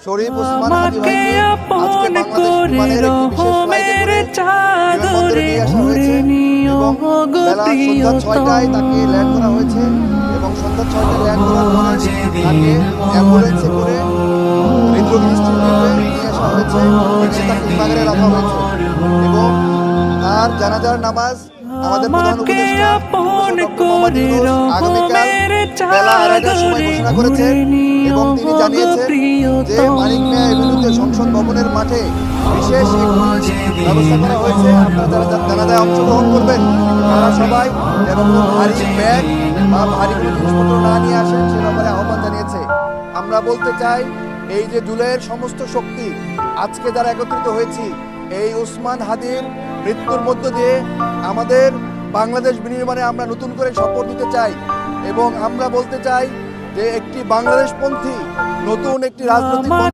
শরীফ ওসমান হাদী ভাইকে আজকে বাংলাদেশ বিমানের একটি বিশেষ ফ্লাইটে করে বিমানবন্দরে নিয়ে আসা হয়েছে এবং বেলা সন্ধ্যা 6টায় তাকে ল্যান্ড করা হয়েছে এবং সন্ধ্যা 6টায় ল্যান্ড করার পরে তাকে অ্যাম্বুলেন্সে করে হৃদরোগ ইনস্টিটিউটে নিয়ে আসা হয়েছে, এনে তাকে বিভাগে রাখা হয়েছে এবং তার জানাজার নামাজ আমাদের প্রধান উপদেষ্টা আগামীকাল বেলা 2:30টার সময় ঘোষণা করেছেন এবং তিনি জানিয়েছেন যে মানিক মিয়া এভিনিউতে সংসদ ভবনের মাঠে বিশেষ একটি ব্যবস্থা করা হয়েছে। আপনারা যারা জানাজায় অংশগ্রহণ করবেন তারা সবাই যেন কোনো ভারী ব্যাগ বা ভারী কোনো জিনিসপত্র না নিয়ে আসেন সে ব্যাপারে আহ্বান জানিয়েছে। আমরা বলতে চাই এই যে জুলাইয়ের সমস্ত শক্তি আজকে যারা একত্রিত হয়েছি এই ওসমান হাদীর মৃত্যুর মধ্য দিয়ে আমাদের বাংলাদেশ বিনির্মাণে আমরা নতুন করে শপথ নিতে চাই এবং আমরা বলতে চাই যে একটি বাংলাদেশপন্থী নতুন একটি রাজনৈতিক